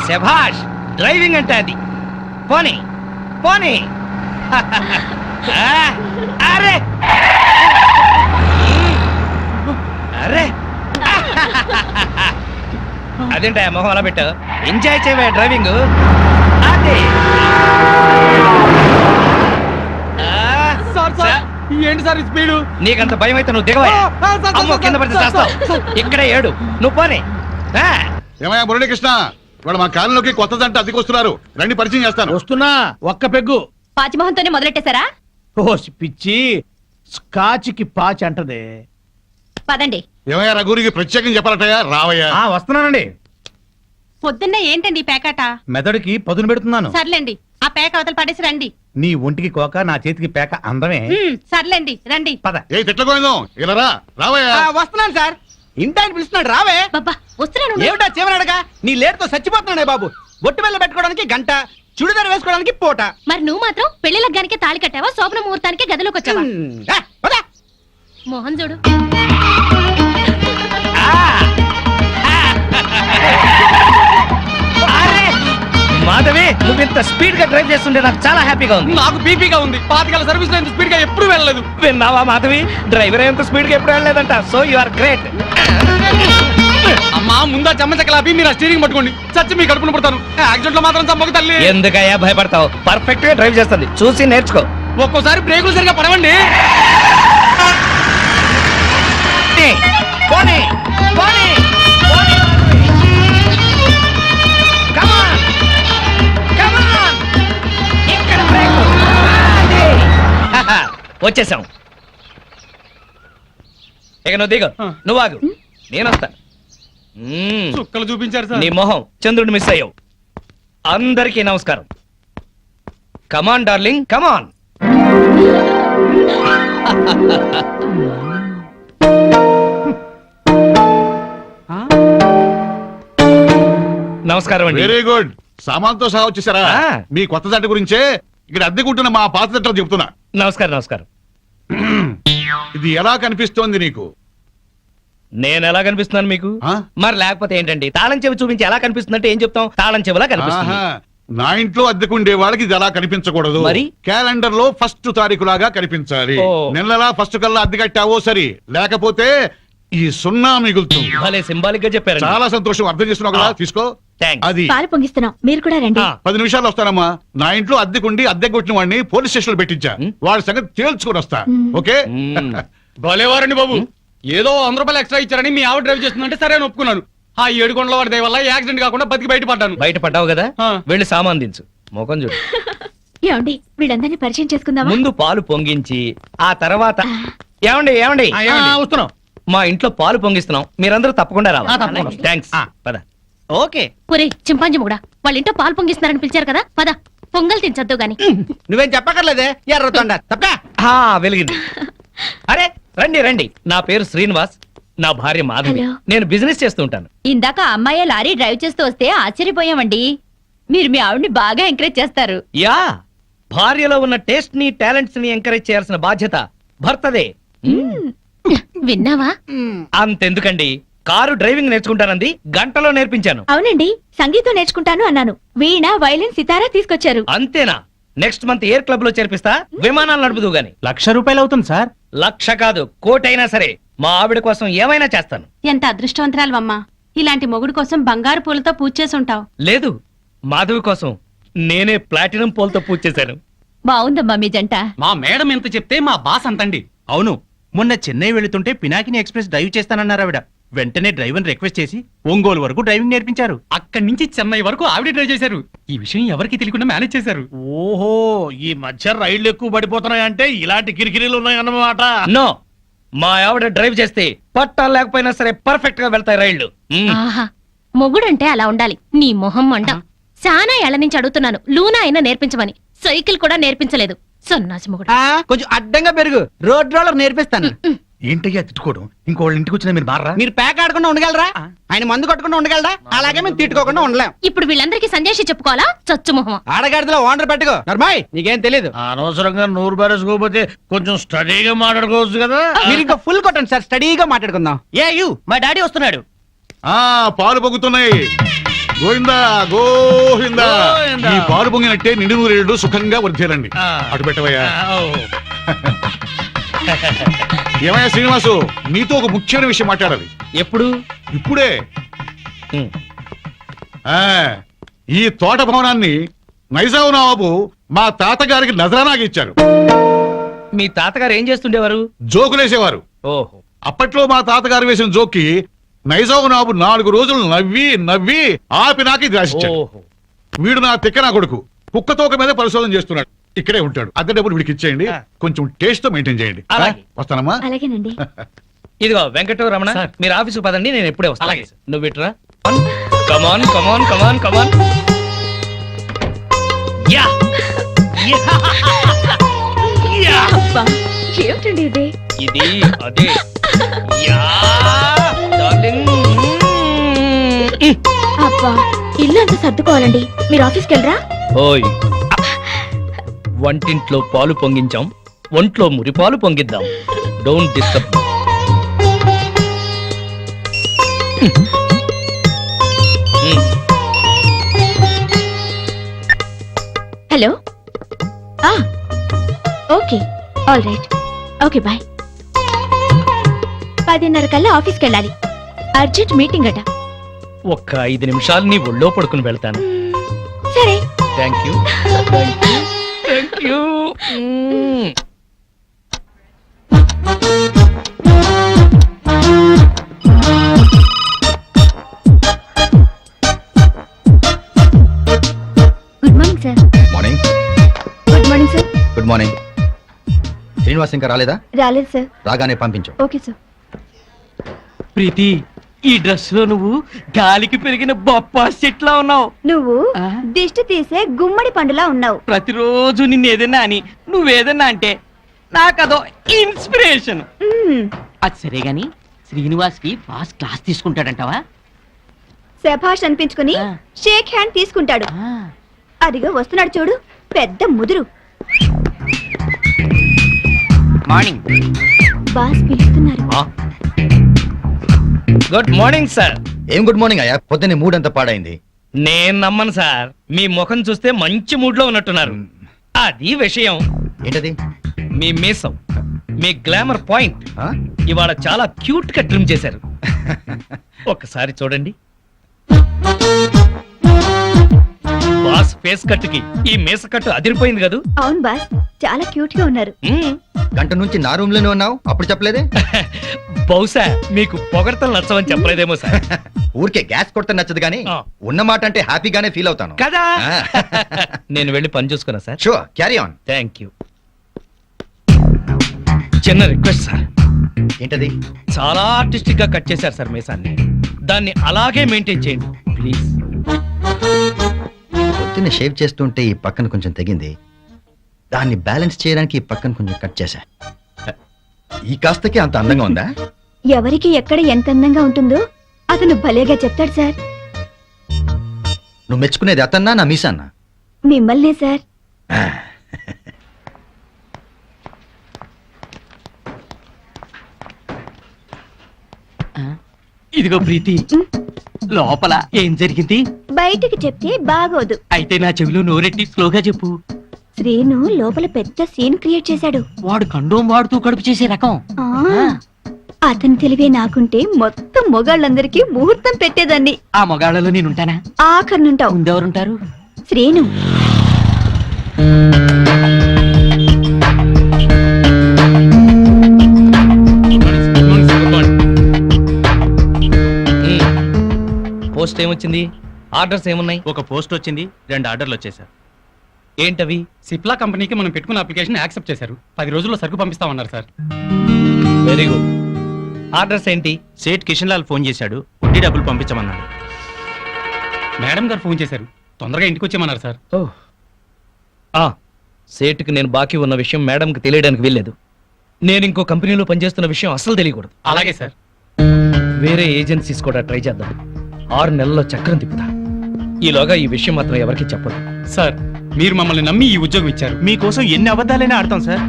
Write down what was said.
శభాష్, డ్రైవింగ్ అంటే అది. పోనీ పోనీ. అరే అరే, అదేంటా మొహం అలా పెట్టావు? ఎంజాయ్ చేయవే డ్రైవింగ్. అదే ఏంటి సార్ స్పీడు? నీకంత భయం అయితే నువ్వు దిగవా? అమ్మో, కింద పడితే చేస్తావు. ఇక్కడే ఏడు, నువ్వు పోనీ. ఏమయ్యా మురళీకృష్ణ, ఇవాళ మా కాలంలోకి కొత్త జంట అద్దెకొస్తున్నారు, రండి పరిచయం చేస్తాను. వస్తున్నా, ఒక్క పెగ్గు. పాచిమోహంతోనే మొదలెట్టేశారా? ఓ పిచ్చి, స్కాచ్కి పాచి అంటదే. పదండి. ఏమయ్యా రఘురికి ప్రత్యేకం చెప్పాలటయ్యా, రావయ్యా. వస్తున్నానండి. పొద్దున్నే ఏంటండి ఈ పేకాట? మెదడుకి పదును పెడుతున్నాను. సర్లేండి, ఆ పేక అవతల పడేసి రండి. నీ ఒంటికి కోక, నా చేతికి పేక అందమే. సర్లేండి, రండి. పద. ఏ తిట్లకోయిందో ఇలా రా, రావయ్యా. వస్తున్నాను సార్, ఇంటాయన పిలుస్తున్నాడు, రావే. బాబా వస్తున్నాను. ఏమిటా చివరడగా? నీ లేటుతో చచ్చిపోతున్నాడే బాబు. బొట్టు వెళ్ళ పెట్టుకోవడానికి గంట, చుడిదారు వేసుకోవడానికి పూట. మరి నువ్వు మాత్రం పెళ్లి లగ్గానికి తాళి కట్టావా, శోభన ముహూర్తానికి గదిలోకి వచ్చావా? మోహన్ చూడు. మాధవి, నువ్వు ఇంత స్పీడ్ గా డ్రైవ్ చేస్తుంటే నాకు చాలా హ్యాపీగా ఉంది. నాకు బీపీగా ఉంది. పాతికల సర్వీస్ లో ఇంత స్పీడ్ గా ఎప్పుడు వెళ్ళలేదు. విన్నావా మాధవి, డ్రైవర్ ఎంత స్పీడ్ గా ఎప్పుడు వెళ్ళలేదంట. So you are great. అమ్మా, ముందా చెమ్మచక్కలాపి మీరు ఆ స్టీరింగ్ పట్టుకోండి. చచ్చి మీ కడుపున పడతాను. యాక్సిడెంట్ లో మాత్రం చమ్మక తల్లి. ఎందుకయ్యా భయపడతావు? పర్ఫెక్ట్ గా డ్రైవ్ చేస్తుంది, చూసి నేర్చుకో. ఒక్కోసారి బ్రేకులు సరిగా పడవండి. పోనీ, పోనీ, పోనీ. Come on, come on. ఇక్కడ బ్రేక్. వచ్చేసాం. ఇక నువ్వు దిగు, నువ్వు ఆగు, నేను వస్తా. చుక్కలు చూపించారు సార్. నీ మొహం చంద్రుడు మిస్ అయ్యావు. అందరికీ నమస్కారం. కమాన్ డార్లింగ్, కమాన్. నమస్కారం అండి. Very good. సామాన్తో సహా వచ్చేసారా? ఆ. మీ కొత్త జంట గురించే ఇక్కడ అద్దెకుంటున్న మా పాత జంటలు చెప్తున్నా. నమస్కారం, నమస్కారం. ఇది ఎలా కనిపిస్తోంది నీకు? నేను ఎలా కనిపిస్తున్నాను మీకు? ఆ? మరి లేకపోతే ఏంటండి? తాళం చెవి చూపించి ఎలా కనిపిస్తుందంటే ఏం చెప్తాం? తాళం చెవిలా కనిపిస్తుంది. ఆహా. నా ఇంట్లో అద్దెకుండే వాళ్ళకి ఇది ఎలా కనిపించకూడదు. మరి? క్యాలెండర్ లో ఫస్ట్ తారీఖు లాగా కనిపించాలి. ఓ. నెలలా ఫస్ట్ కల్లా అద్దె కట్టావో సరి, లేకపోతే ఈ సున్నా మిగులుతుంది. భలే సింబాలిక్ గా చెప్పారు. చాలా సంతోషం, అర్థం చేస్తున్నావు కదా, తీసుకో. థాంక్స్. అది పాలు పొంగిస్తున్నాం, మీరు కూడా రండి. 10 నిమిషాలు వస్తానమ్మా. నా ఇంట్లో అద్దెకుండి అద్దె కొట్టిన వాడిని పోలీస్ స్టేషన్ లో పెట్టించా. వాడి సంగతి తేల్చుకొని వస్తా. ఓకే? భలేవారండి బాబు. ఏదో 100 రూపాయలు ఎక్స్ట్రా ఇచ్చారని మీ ఆవిడ డ్రైవ్ చేస్తుందంటే సరే అని ఒప్పుకున్నాను. ఆ 7 కొండల వాడి దయ వల్ల యాక్సిడెంట్ కాకుండా బతికి బయటపడ్డాను. బయట పడ్డావు కదా, ఆ. వెళ్ళి సామాన్ దించు. మొఖం చూడు. ఏమండి, వీళ్ళందరినీ పరిచయం చేసుకుందామా? ముందు పాలు పొంగించి ఆ తర్వాత ఏమండి ఏమండి వస్తున్నాం. మా ఇంట్లో పాలు పొంగిస్తున్నాం, మీరందరూ తప్పకుండా తప్పకుండా. రావాలి. థాంక్స్. పద. ఓకే. ఒరే చింపాంజీ కూడా వాళ్ళ ఇంట్లో పాలు పొంగిస్తున్నారని పిలిచారు కదా, పద. పొంగల్ తినచద్దు గాని. నువ్వేం చెప్పక్కర్లేదే, ఎర్రతొండ తప్ప. వెలిగింది. అరే రండి రండి, నా పేరు శ్రీనివాస్, నా భార్య మాధవి. హలో. నేను బిజినెస్ చేస్తూ ఉంటాను. ఇందాక అమ్మాయి లారీ డ్రైవ్ చేస్తూ వస్తే ఆశ్చర్యపోయామండి. మీరు మీ ఆవిడ్ని బాగా ఎంకరేజ్ చేస్తారు. యా, భార్యలో ఉన్న టేస్ట్ ని టాలెంట్స్ ని ఎంకరేజ్ చేయాల్సిన బాధ్యత భర్తదే. విన్నావా? అంతెందుకండి, కారు డ్రైవింగ్ నేర్చుకుంటానంది, గంటలో నేర్పించాను. అవునండి, సంగీతం నేర్చుకుంటాను అన్నాను. వీణ, వైలిన్, సితారా తీసుకొచ్చారు. అంతేనా? నెక్స్ట్ మంత్ ఎయిర్ క్లబ్ లో చేర్పిస్తా, విమానాలు నడుపుదు గాని. ₹1,00,000 అవుతుంది సార్. 1,00,000 కాదు, 1,00,000 అయినా సరే మా ఆవిడ కోసం ఏమైనా చేస్తాను. ఎంత అదృష్టవంతరాలమ్మా, ఇలాంటి మొగుడు కోసం బంగారు పూలతో పూజ చేసి ఉంటావు. లేదు, మాధవి కోసం నేనే ప్లాటినం పోల్తో పూజ చేశాను. బాగుందమ్మా మీ జంట. మా మేడం ఎంత చెప్తే మా బాస్ అంతండి. అవును, మొన్న చెన్నై వెళుతుంటే పినాకిని ఎక్స్ప్రెస్ డ్రైవ్ చేస్తానన్నారు ఆవిడ. వెంటనే డ్రైవర్ రిక్వెస్ట్ చేసి ఒంగోలు వరకు డ్రైవింగ్ నేర్పించారు. అక్కడి నుంచి చెన్నై వరకు ఆవిడ డ్రైవ్ చేశారు. ఈ విషయం ఎవరికి తెలియకుండా మేనేజ్ చేశారు. ఓహో, ఈ మధ్య రైళ్లు ఎక్కువ పడిపోతున్నాయంటే ఇలాంటి కిరికిరీలు ఉన్నాయన్నమాట. నో, మా ఆవిడ డ్రైవ్ చేస్తే పట్టాలు లేకపోయినా సరే పర్ఫెక్ట్ గా వెళ్తాయి రైళ్లు. ఆహా, మొగుడంటే అలా ఉండాలి. నీ మొహం మంట. చాలా ఏళ్ల నుంచి అడుగుతున్నాను, లూనా అయినా నేర్పించమని. సైకిల్ కూడా నేర్పించలేదు. సన్నాసి మొగుడు. కొంచెం అడ్డంగా పెరుగు, రోడ్ రోలర్ నేర్పిస్తాను. ఏంటయ్యా తిట్టుకోవడం? ఇంకోళ్ళ ఇంటికి వచ్చినా మీరు మారా? మీరు ప్యాక్ ఆడకుండా ఉండగలరా? ఆయన మందు కొట్టకుండా ఉండగలరా? అలాగే మేము తిట్టుకోకుండా ఉండలేం. ఇప్పుడు వీళ్ళందరికీ సందేశం చెప్పుకోవాలా? చచ్చు మొహం. ఆడగాడిలో ఓనర్ పెట్టుకో. నర్మాయ్, నీకేం తెలీదు. అనవసరంగా నూరు బారేసుకోకపోతే కొంచెం స్టడీగా మాట్లాడుకోవచ్చు కదా. మీరు ఇంకా ఫుల్ కొట్టండి సార్, స్టడీగా మాట్లాడుకుందాం. ఏ యు, మా డాడీ వస్తున్నాడు. పాలు పొగుతున్నాయి. గోవిందా గోవిందా గోవిందా. ఈ పాలు పొంగినట్టే నిండు నూరేళ్లు సుఖంగా వర్ధేలండి ఆ. అటు పెట్టవయ్యా ఓ. ఏమయ్యా శ్రీనివాసు నీతో ఒక ముఖ్యమైన విషయం మాట్లాడాలి ఎప్పుడు ఇప్పుడే ఉమ్. ఆ ఈ తోట భవనాన్ని నైజాం నవాబు మా తాతగారికి నజరానాగా ఇచ్చారు. మీ తాతగారు ఏం చేస్తుండేవారు? జోకులేసేవారు. ఓహో. అప్పట్లో మా తాతగారు వేసిన జోక్కి నైజాం నవాబు 4 రోజులు నవ్వి నవ్వి ఆపి నాకి ఇది రాసిచ్చాడు. ఓహో. వీడు నా తిక్క నా కొడుకు కుక్క తోక మీద పరిశోధన చేస్తున్నాడు. ఇక్కడే ఉంటాడు. అద్దె డబ్బులు వీడికి ఇచ్చేయండి. ఆ. కొంచెం టేస్ట్ తో మెయింటైన్ చేయండి. అలాగే. వస్తానమ్మా. అలాగేనండి. ఇదిగో వెంకటరమణ సార్. మీరు ఆఫీసు పదండి, నేను ఎప్పుడే వస్తాను. అలాగే సార్. నువ్వు ఇట్రా. Come on come on come on come on. Yeah yeah. ఏమిటండి ఇది? ఇది అదే. Yeah darling. అబ్బా, ఇల్లు అంతా సర్దుకోవాలండి. మీరు ఆఫీస్కి వెళ్ళరా? ఓయ్, వంటింట్లో పాలు పొంగించాం, ఒంట్లో మురిపాలు పొంగిద్దాం. Don't disturb. Hello. Okay, all right. Okay, bye. 10:30 కల్లా ఆఫీస్కి వెళ్ళాలి. అర్జెంట్ మీటింగ్ అట. ఒక్క 5 నిమిషాలు నీ ఒళ్ళో పడుకుని వెళ్తాను. సరే. Thank you thank you thank you. Good morning sir. Morning. Good morning sir. Good morning. Srinivas ఇంకా రాలేదా? రాలేదు సార్. రాగానే పంపించు. Okay sir. ప్రీతి, ఈ డ్రెస్ లో నువ్వు గాలికి పెరిగిన బొప్పా చెట్లా ఉన్నావు. నువ్వు ఆ? దిష్టి తీసే గుమ్మడి పండులా ఉన్నావు. ప్రతిరోజు నిన్ను ఏదైనా అని నువ్వేదన్నా అంటే నాకదో ఇన్స్పిరేషన్. అది సరే గాని శ్రీనివాస్ కి బాస్ క్లాస్ తీసుకుంటాడంటావా? శభాష్ అనిపించుకుని ఆ. షేక్ హ్యాండ్ తీసుకుంటాడు. అదిగో వస్తున్నాడు చూడు, పెద్ద ముదురు. మార్నింగ్. బాస్ పిలుస్తున్నారు. Good morning sir. ఏం గుడ్ మార్నింగ్ అయ్యా, పొద్దున్నే మూడ్ అంతా పాడైంది. నేను నమ్మను సార్, మీ ముఖం చూస్తే మంచి మూడ్ లో ఉన్నట్టున్నారు. అది విషయం. ఏంటది? మీ మీసం, మీ గ్లామర్ పాయింట్ ఆ? ఇవాళ చాలా క్యూట్ గా ట్రిమ్ చేశారు. ఒక్కసారి చూడండి. బాస్ ఫేస్ కట్ కి ఈ మీస కట్టు అదిరిపోయింది కదూ. అవును బాస్, చాలా క్యూట్ గా ఉన్నారు. మ్మ్. గంట నుంచి నా రూమ్ లోనే ఉన్నావు, అప్పుడు చెప్పలేదే? బహుశా మీకు పొగడతలు నచ్చవని చెప్పలేదేమో సార్. ఊరికే గ్యాస్ కొడితే నచ్చదు గానీ ఆ. ఉన్న మాట అంటే హ్యాపీగానే ఫీల్ అవుతాను. కదా. ఆ. నేను వెళ్ళి పని చూసుకున్నా sir. Sure, carry on. Thank you. చిన్న రిక్వెస్ట్ సార్. ఏంటది? చాలా ఆర్టిస్టిక్ గా కట్ చేశారు సార్ మీసాన్ని. దాన్ని అలాగే మెయింటైన్ చేయండి ప్లీజ్. పొద్దున్న షేవ్ చేస్తుంటే ఈ పక్కన కొంచెం తెగింది, దాన్ని బ్యాలెన్స్ చేయడానికి ఈ పక్కన కొంచెం కట్ చేశా. ఈ కాస్తకి అంత అందంగా ఉందా? ఎవరికి ఎక్కడ ఎంత అందంగా ఉంటుందో అతను భలేగా చెప్తాడు సార్. నువ్వు మెచ్చుకునేది అతన్నా నా మీసాన్నా? మిమ్మల్నే సార్. ఇదిగో ప్రీతి, లోపల ఏం జరిగింది? బయటికి చెప్తే బాగోదు. అయితే నా చెవిలో నోరెట్టి స్లోగా చెప్పు. శ్రీను లోపల పెద్ద సీన్ క్రియేట్ చేశాడు. వాడు కండోం వాడుతూ కడుపు చేసే రకం. ఆ, అతని తెలివే నాకుంటే మొత్తం మొగాళ్ళందరికీ ముహూర్తం పెట్టేదాన్ని. ఆ మొగాళ్ళలో నేనుంటానా? ఆఖరినుంటావు. ముందెవరుంటారు? శ్రీను. పోస్ట్ ఏమొచ్చింది? ఆర్డర్స్ ఏమున్నాయి? ఒక పోస్ట్ వచ్చింది, 2 ఆర్డర్లు వచ్చేసారు. ఏంటవి? సిప్లా కంపెనీకి మనం పెట్టుకున్న అప్లికేషన్ యాక్సెప్ట్ చేశారు. 10 రోజుల్లో సరుకు పంపిస్తామన్నారు సార్. Very good. ఆర్డర్స్ ఏంటి? సేట్ కిషన్ లాల్ ఫోన్ చేశాడు, వడ్డీ డబ్బులు పంపించమన్నాడు. మేడం గారు ఫోన్ చేశారు, తొందరగా ఇంటికి వచ్చేయమన్నారు సార్. సేటుకి నేను బాకీ ఉన్న విషయం మేడంకి తెలియడానికి వీల్లేదు. నేను ఇంకో కంపెనీలో పనిచేస్తున్న విషయం అస్సలు తెలియకూడదు. అలాగే సార్. వేరే ఏజెన్సీస్ కూడా ట్రై చేద్దాం. 6 నెలల్లో చక్రం తిప్పుతా. ఈలోగా ఈ విషయం మాత్రం ఎవరికి చెప్పదు. సార్, మీరు మమ్మల్ని నమ్మి ఈ ఉద్యోగం ఇచ్చారు. మీకోసం ఎన్ని అబద్ధాలైనా ఆడతాం సార్.